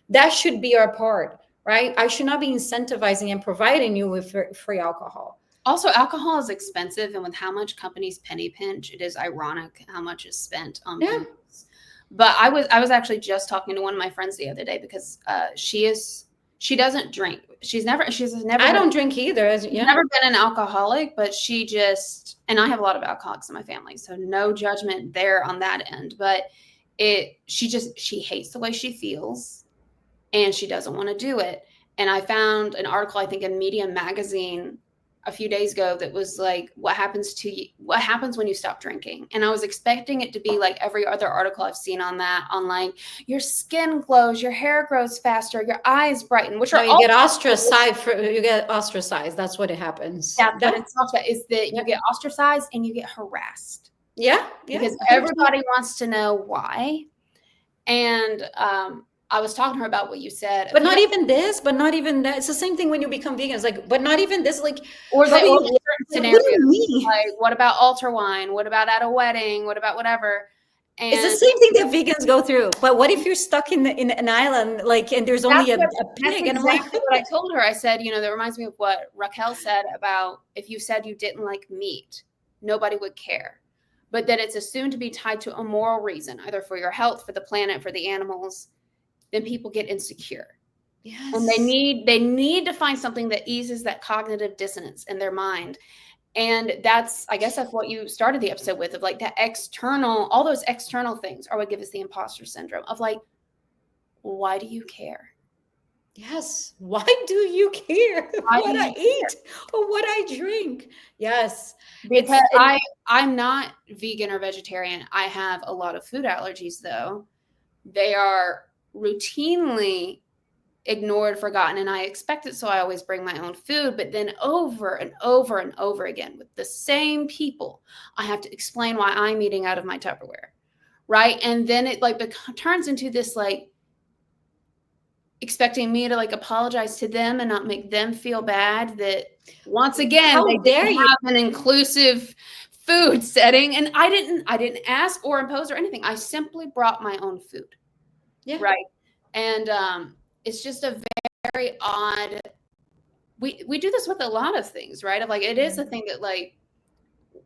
That should be our part, right? I should not be incentivizing and providing you with free alcohol. Also, alcohol is expensive, and with how much companies penny pinch, it is ironic how much is spent on Yeah. booze. But I was actually just talking to one of my friends the other day because she doesn't drink. She's never I been don't drink either. she's Yeah. never been an alcoholic, but she just, and I have a lot of alcoholics in my family, so no judgment there on that end. But she hates the way she feels, and she doesn't want to do it. And I found an article, I think in Medium magazine, a few days ago that was like, what happens when you stop drinking? And I was expecting it to be like every other article I've seen on that, on like your skin glows, your hair grows faster, your eyes brighten, which No, are all you get ostracized. That's what it happens. that's what That, it's talked about, is that yeah. you get ostracized and you get harassed Yeah, because 100%. everybody wants to know why. And I was talking to her about what you said. But not even this, but not even that. It's the same thing when you become vegan. It's like, but not even this. Like, Or how do you, certain like, what do scenarios, you mean? like what about altar wine? What about at a wedding? What about whatever? It's the And same thing that vegans go through. But what if you're stuck in an island, like, and there's only a that's pig? And I'm like, exactly what I told her. I said, that reminds me of what Raquel said about if you said you didn't like meat, nobody would care. But that it's assumed to be tied to a moral reason, either for your health, for the planet, for the animals, then people get insecure. And yes. they need to find something that eases that cognitive dissonance in their mind. And I guess that's what you started the episode with, of like that external, all those external things are what give us the imposter syndrome of like, why do you care? Yes. Why do you care Why do what I you eat or what I drink? Yes. Because I'm not vegan or vegetarian. I have a lot of food allergies, though. They are routinely ignored, forgotten, and I expect it, so I always bring my own food. But then over and over and over again with the same people, I have to explain why I'm eating out of my Tupperware, right? And then it like turns into this like expecting me to like apologize to them and not make them feel bad that once again how they dare didn't you? have an inclusive food setting, and I didn't ask or impose or anything. I simply brought my own food. Yeah. Right. And it's just a very odd, we do this with a lot of things, right? Of like, it is a thing that like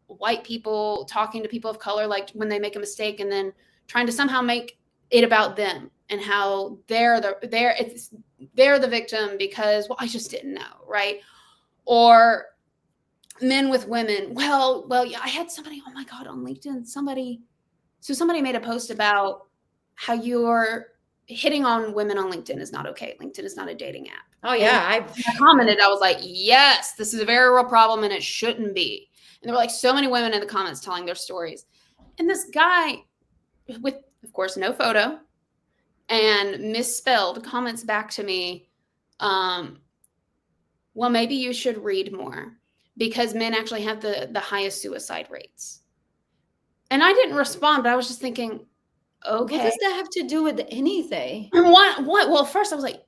white people talking to people of color, like when they make a mistake and then trying to somehow make it about them and how they're the victim because, well, I just didn't know, right? Or men with women. Well, yeah, I had somebody, oh my God, on LinkedIn, somebody made a post about how you're hitting on women on LinkedIn is not okay. LinkedIn is not a dating app. Oh And yeah. I commented, I was like, yes, this is a very real problem and it shouldn't be. And there were like so many women in the comments telling their stories. And this guy with, of course, no photo and misspelled comments back to me, well, maybe you should read more because men actually have the highest suicide rates. And I didn't respond, but I was just thinking, okay. What does that have to do with anything? And what? Well, first I was like,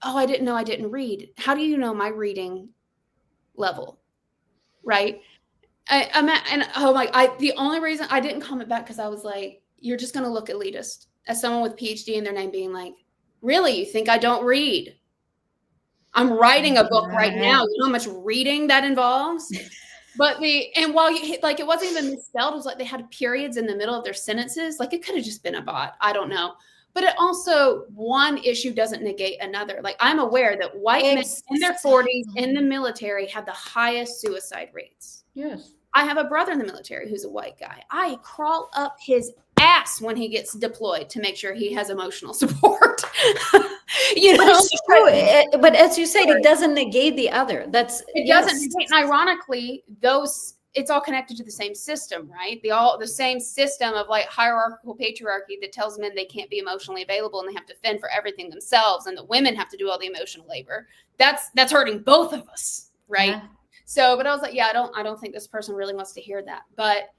oh, I didn't know I didn't read. How do you know my reading level? Right. The only reason I didn't comment back because I was like, you're just going to look elitist as someone with Ph.D. in their name being like, really, you think I don't read? I'm writing a book right now. You know how much reading that involves? But while it wasn't even misspelled, it was like they had periods in the middle of their sentences. Like it could have just been a bot. I don't know. But it also, one issue doesn't negate another. Like I'm aware that white men in their 40s in the military have the highest suicide rates. Yes. I have a brother in the military who's a white guy. I crawl up his ass when he gets deployed to make sure he has emotional support. But it's true. But as you said, it doesn't negate the other. Doesn't negate. And ironically, it's all connected to the same system, right? The same system of like hierarchical patriarchy that tells men they can't be emotionally available and they have to fend for everything themselves, and the women have to do all the emotional labor. That's hurting both of us, right? Yeah. So, but I was like, yeah, I don't think this person really wants to hear that. But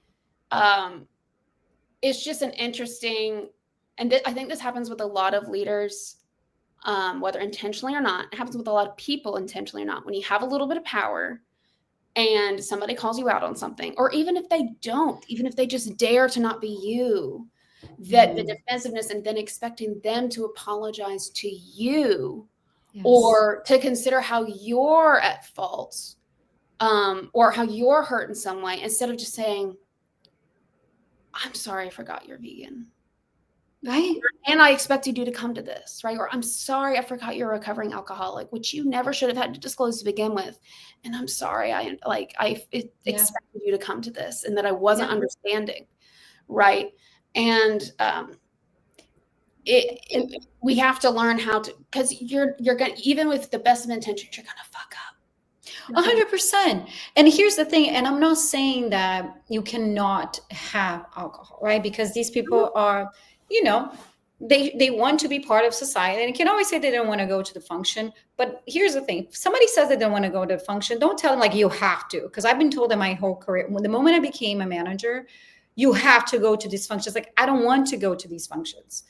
it's just an interesting, and I think this happens with a lot of leaders, whether intentionally or not. It happens with a lot of people intentionally or not. When you have a little bit of power and somebody calls you out on something, or even if they don't, even if they just dare to not be you, that the defensiveness and then expecting them to apologize to you, yes, or to consider how you're at fault, or how you're hurt in some way, instead of just saying, I'm sorry, I forgot you're vegan. Right. And I expected you to come to this, right? Or I'm sorry, I forgot you're a recovering alcoholic, which you never should have had to disclose to begin with. And I'm sorry, I expected you to come to this and that I wasn't understanding. Right. And we have to learn how to, because you're going to, even with the best of intentions, you're going to fuck up. 100%. And here's the thing, and I'm not saying that you cannot have alcohol, right? Because these people are, you know, they want to be part of society, and you can always say they don't want to go to the function. But here's the thing: if somebody says they don't want to go to the function, don't tell them like you have to. Because I've been told in my whole career, when the moment I became a manager, you have to go to these functions. Like I don't want to go to these functions.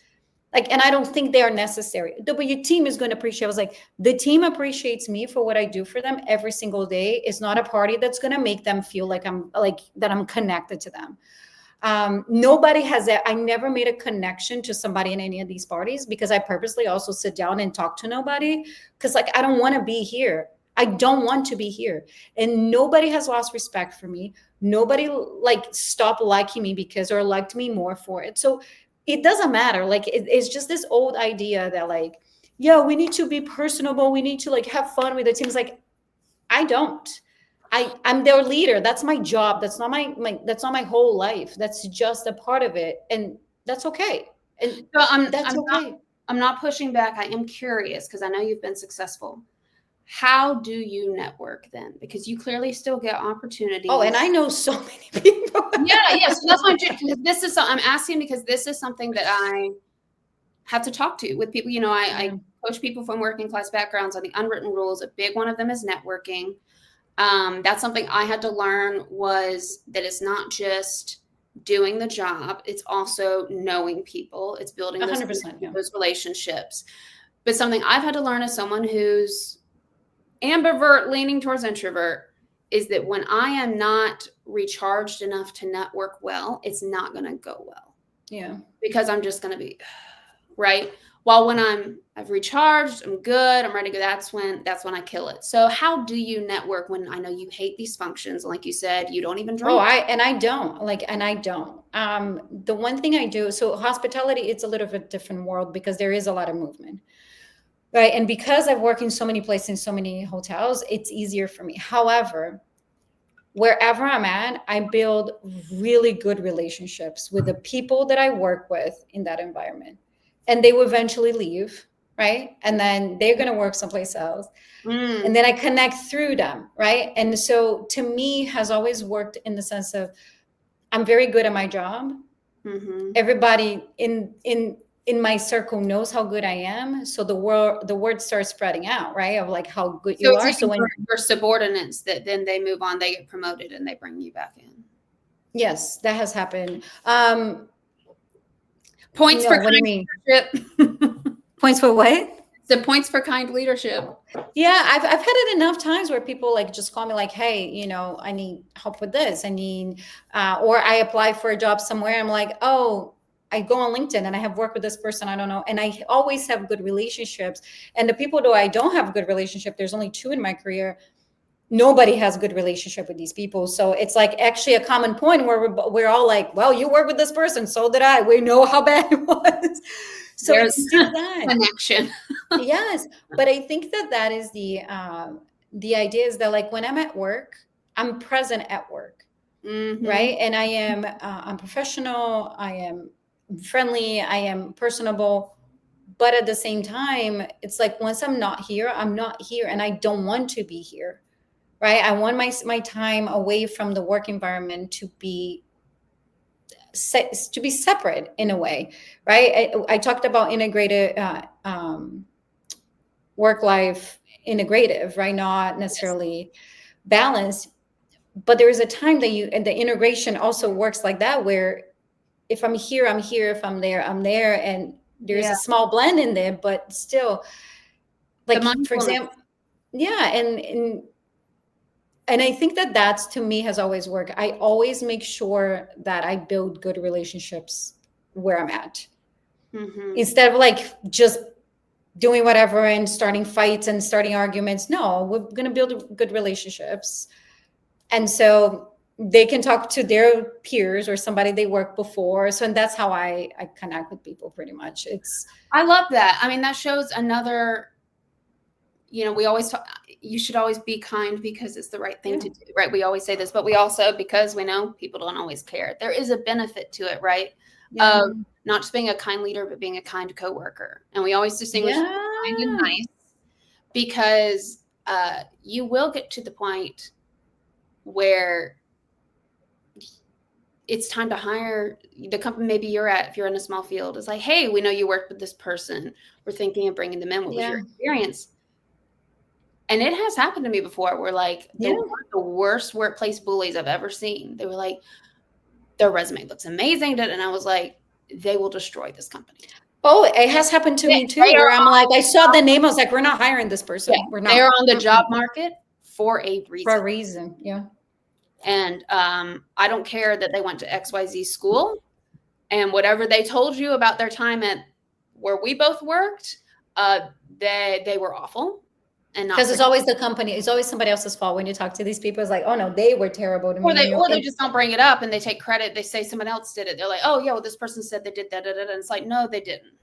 Like, and I don't think they are necessary. But your team is going to appreciate. I was like, the team appreciates me for what I do for them every single day. It's not a party that's going to make them feel like I'm like that I'm connected to them. Nobody has that. I never made a connection to somebody in any of these parties because I purposely also sit down and talk to nobody because like I don't want to be here. I don't want to be here. And nobody has lost respect for me. Nobody like stopped liking me because or liked me more for it. So it doesn't matter. Like it's just this old idea that like, yeah, we need to be personable. We need to like have fun with the teams. Like I don't. I'm their leader. That's my job. That's not my that's not my whole life. That's just a part of it. And that's okay. And So that's okay. I'm not pushing back. I am curious because I know you've been successful. How do you network then? Because you clearly still get opportunities. Oh, and I know so many people. Yeah. So that's why this is. I'm asking because this is something that I have to talk to with people. I coach people from working class backgrounds on the unwritten rules. A big one of them is networking. That's something I had to learn was that it's not just doing the job. It's also knowing people. It's building 100%. Yeah. those relationships. But something I've had to learn as someone who's ambivert leaning towards introvert is that when I am not recharged enough to network well, it's not going to go well. Yeah. Because I'm just going to be right. While when I've recharged, I'm good, I'm ready to go, that's when I kill it. So how do you network when I know you hate these functions? Like you said, you don't even drink. Oh, I don't like, and I don't. The one thing I do, so hospitality, it's a little bit different world because there is a lot of movement. Right. And because I've worked in so many places, in so many hotels, it's easier for me. However, wherever I'm at, I build really good relationships with the people that I work with in that environment. And they will eventually leave, right? And then they're going to work someplace else. And then I connect through them, right? And so to me has always worked in the sense of I'm very good at my job. Mm-hmm. Everybody in my circle knows how good I am. So the word starts spreading out, right? Of like how good you are. So when your subordinates that then they move on, they get promoted and they bring you back in. Yes, that has happened. Points for kind leadership. Points for what? The points for kind leadership. Yeah, I've had it enough times where people like just call me like, hey, I need help with this. I need, or I apply for a job somewhere. I'm like, oh, I go on LinkedIn and I have worked with this person. I don't know. And I always have good relationships. And the people though I don't have a good relationship, there's only 2 in my career. Nobody has a good relationship with these people. So it's like actually a common point where we're all like, well, you work with this person. So did I. We know how bad it was. So There's it's still that connection. Yes. But I think that is the idea is that like when I'm at work, I'm present at work. Mm-hmm. Right. And I am, I'm professional. I am friendly. I am personable. But at the same time, it's like once I'm not here, I'm not here and I don't want to be here. Right. I want my time away from the work environment to be separate in a way. Right. I talked about integrated work life integrative, right? Not necessarily balanced. But there is a time that and the integration also works like that, where if I'm here, I'm here. If I'm there, I'm there. And there's a small blend in there, but still, like, for example, and I think that's to me has always worked. I always make sure that I build good relationships where I'm at. Mm-hmm. Instead of like just doing whatever and starting fights and starting arguments. No, we're going to build good relationships. And so they can talk to their peers or somebody they worked before. So, and that's how I connect with people pretty much. I love that. I mean, that shows another, we always talk, you should always be kind because it's the right thing to do, right? We always say this, but we also, because we know people don't always care, there is a benefit to it, right? Of not just being a kind leader, but being a kind coworker. And we always distinguish kind and nice, because you will get to the point where it's time to hire the company maybe you're at. If you're in a small field, it's like, hey, we know you worked with this person. We're thinking of bringing them in. What was your experience? And it has happened to me before where like the worst workplace bullies I've ever seen. They were like, their resume looks amazing. And I was like, they will destroy this company. Oh, it has happened to me too, where I'm like, I saw the name, I was like, we're not hiring this person. Yeah, we're not. They're on the job market for a reason. For a reason, yeah. And I don't care that they went to XYZ school and whatever they told you about their time at where we both worked, they were awful. And not because it's always the company, it's always somebody else's fault when you talk to these people. It's like, oh no, they were terrible to me. Or they just don't bring it up and they take credit. They say someone else did it. They're like, oh yeah, well this person said they did that. And it's like, no, they didn't.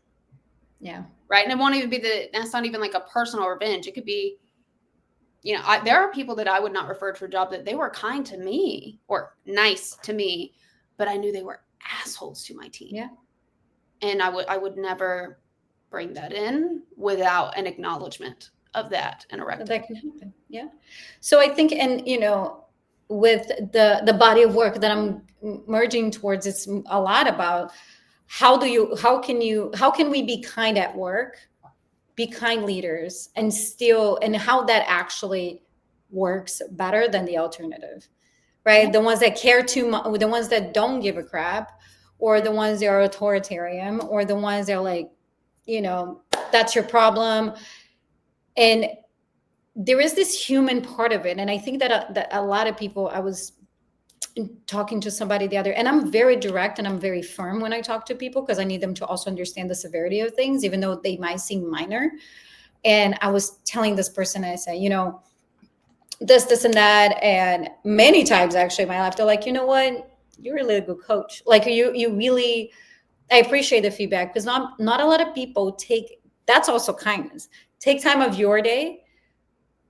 Yeah. Right. And it won't even be that's not even like a personal revenge. It could be, there are people that I would not refer to a job that they were kind to me or nice to me, but I knew they were assholes to my team. Yeah. And I would never bring that in without an acknowledgement of that and a rectification. That can happen. Yeah. So I think, and with the body of work that I'm merging towards, it's a lot about how can we be kind at work, be kind leaders, and how that actually works better than the alternative, right? Yeah. The ones that care too much, the ones that don't give a crap, or the ones that are authoritarian, or the ones that are like, that's your problem. And there is this human part of it. And I think that a lot of people, I was talking to somebody the other, and I'm very direct and I'm very firm when I talk to people because I need them to also understand the severity of things, even though they might seem minor. And I was telling this person, I said, this and that. And many times actually in my life, they're like, you know what? You're really a good coach. Like you really, I appreciate the feedback because not a lot of people that's also kindness. Take time of your day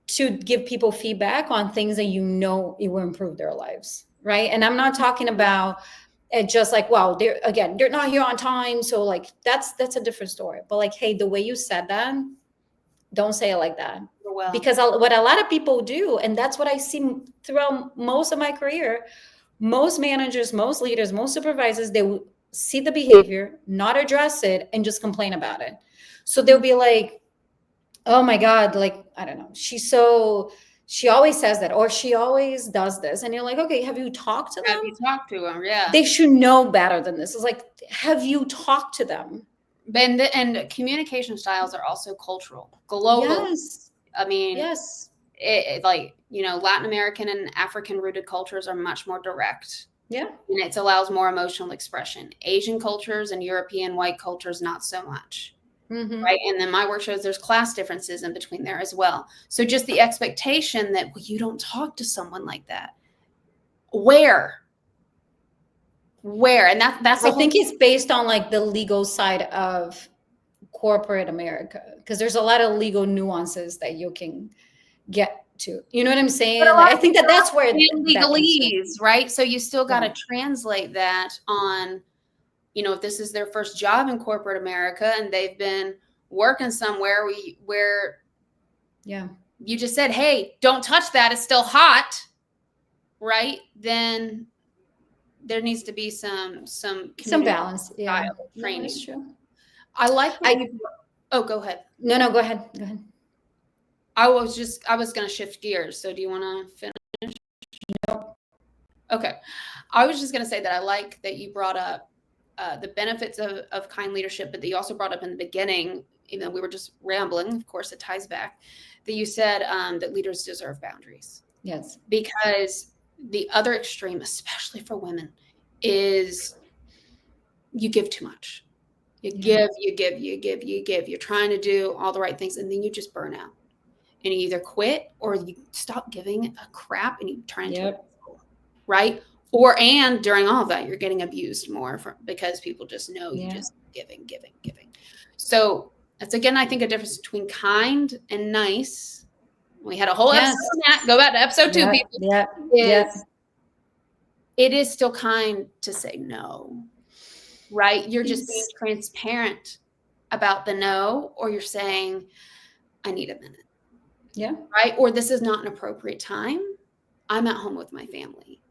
to give people feedback on things that it will improve their lives, right? And I'm not talking about just like, well, they're not here on time, so like that's a different story. But like, hey, the way you said that, don't say it like that. Well, because what a lot of people do, and that's what I see throughout most of my career, most managers, most leaders, most supervisors, they will see the behavior, not address it, and just complain about it. So they'll be like, oh my God, like, I don't know, she always says that, or she always does this. And you're like, okay, have you talked to them? Have you talked to them? Yeah. They should know better than this. It's like, have you talked to them? And communication styles are also cultural, global. Yes. I mean, yes. Latin American and African rooted cultures are much more direct. Yeah. And it allows more emotional expression. Asian cultures and European white cultures, not so much. Mm-hmm. Right. And then my work shows there's class differences in between there as well. So just the expectation that you don't talk to someone like that. Where? And that's I think it's based on like the legal side of corporate America, because there's a lot of legal nuances that you can get to. You know what I'm saying? Like, I think that's where legalese, right? So you still got to translate that on, if this is their first job in corporate America and they've been working somewhere where you just said, hey, don't touch that, it's still hot, right? Then there needs to be some balance. Yeah. Training. That's true. I like go ahead. No, go ahead. I was going to shift gears. So do you want to finish? No. Okay. I was just going to say that I like that you brought up the benefits of kind leadership, but that you also brought up in the beginning, we were just rambling, of course it ties back, that you said that leaders deserve boundaries. Yes. Because the other extreme, especially for women, is you give too much. You give. You're trying to do all the right things, and then you just burn out. And you either quit or you stop giving a crap and you turn into a right? And during all of that, you're getting abused more because people just know you just giving. So that's, again, I think a difference between kind and nice. We had a whole episode on that. Go back to episode 2, people. It is still kind to say no, right? You're just being transparent about the no, or you're saying, I need a minute. Yeah. right? Or this is not an appropriate time. I'm at home with my family.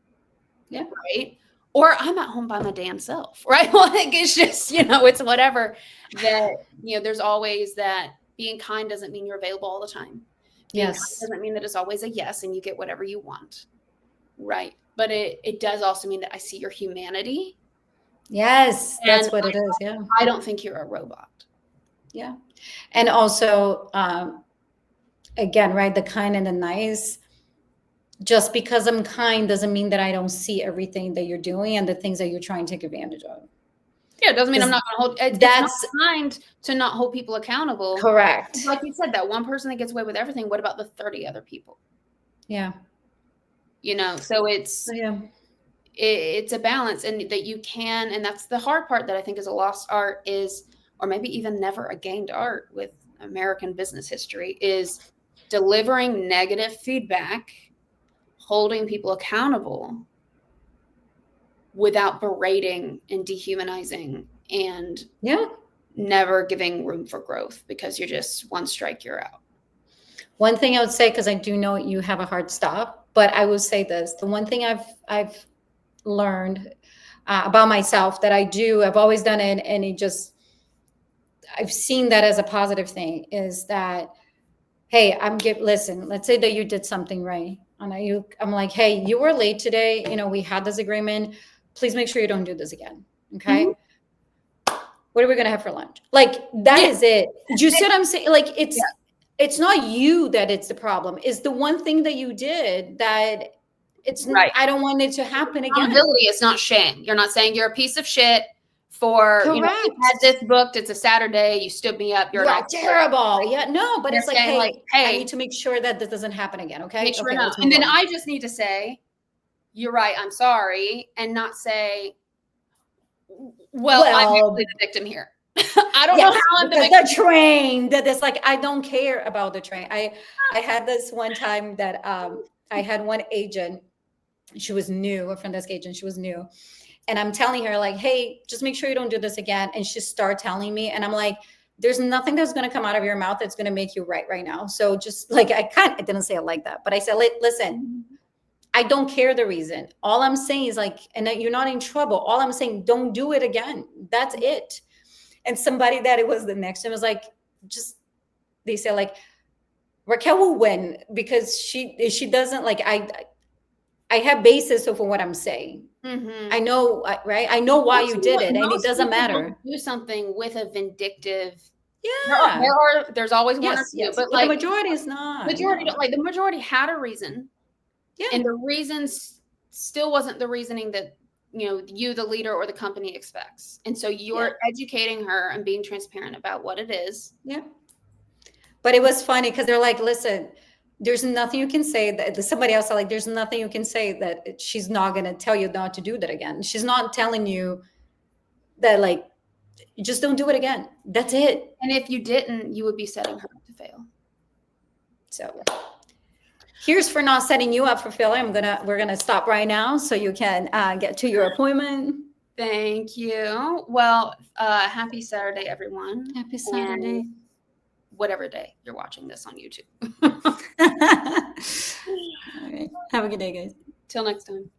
Yeah. Right. Or I'm at home by my damn self, right? Like it's just, it's whatever that, there's always that being kind doesn't mean you're available all the time. Being kind Yes. doesn't mean that it's always a yes and you get whatever you want. Right. But it does also mean that I see your humanity. Yes. And That's what it is. Yeah. I don't think you're a robot. Yeah. And also, again, right, the kind and the nice, just because I'm kind doesn't mean that I don't see everything that you're doing and the things that you're trying to take advantage of. Yeah, it doesn't mean I'm not going to hold. It's not kind to not hold people accountable. Correct. Like you said, that one person that gets away with everything. What about the 30 other people? Yeah. So it's Yeah. It's a balance, and that you can, and that's the hard part that I think is a lost art is, or maybe even never a gained art with American business history, is delivering negative feedback, holding people accountable without berating and dehumanizing and never giving room for growth, because you're just one strike, you're out. One thing I would say, because I do know you have a hard stop, but I will say this: the one thing I've learned about myself that I've always done it, and I've seen that as a positive thing, is that, hey, listen, let's say that you did something right, and I'm like, hey, you were late today. We had this agreement. Please make sure you don't do this again. Okay. Mm-hmm. What are we gonna have for lunch? Like that is it. Do you see what I'm saying? Like it's not you that it's the problem. It's the one thing that you did that it's right. I don't want it to happen again. Accountability is not shame. You're not saying you're a piece of shit for, you had this booked. It's a Saturday. You stood me up. You're not terrible. Yeah, no, but it's like, hey, I need to make sure that this doesn't happen again. Okay. Make sure no. And then I just need to say, you're right, I'm sorry, and not say, well I'm actually the victim here. I don't know how I'm the train that is like, I don't care about the train. I had this one time that I had one agent, she was new, a front desk agent, she was new. And I'm telling her like, hey, just make sure you don't do this again. And she started telling me, and I'm like, there's nothing that's going to come out of your mouth that's going to make you right now. So just like, I didn't say it like that, but I said, listen, I don't care the reason. All I'm saying is like, and you're not in trouble. All I'm saying, don't do it again. That's it. And somebody that it was the next time was like, they say like, Raquel will win because she doesn't like, I have basis for what I'm saying. Mm-hmm. I know, right? I know why you did it, and it doesn't matter. Do something with a vindictive. Yeah, there's always one or two, but like the majority is not. Majority don't, like the majority had a reason. Yeah, and the reasons still wasn't the reasoning that you, the leader or the company, expects. And so you're educating her and being transparent about what it is. Yeah. But it was funny because they're like, listen, there's nothing you can say that somebody else like, there's nothing you can say that she's not going to tell you not to do that again. She's not telling you that like, just don't do it again. That's it. And if you didn't, you would be setting her up to fail. So here's for not setting you up for failure. We're gonna stop right now so you can get to your appointment. Thank you. Well, happy Saturday, everyone. Happy Saturday. And whatever day you're watching this on YouTube. All right. Have a good day, guys. Till next time.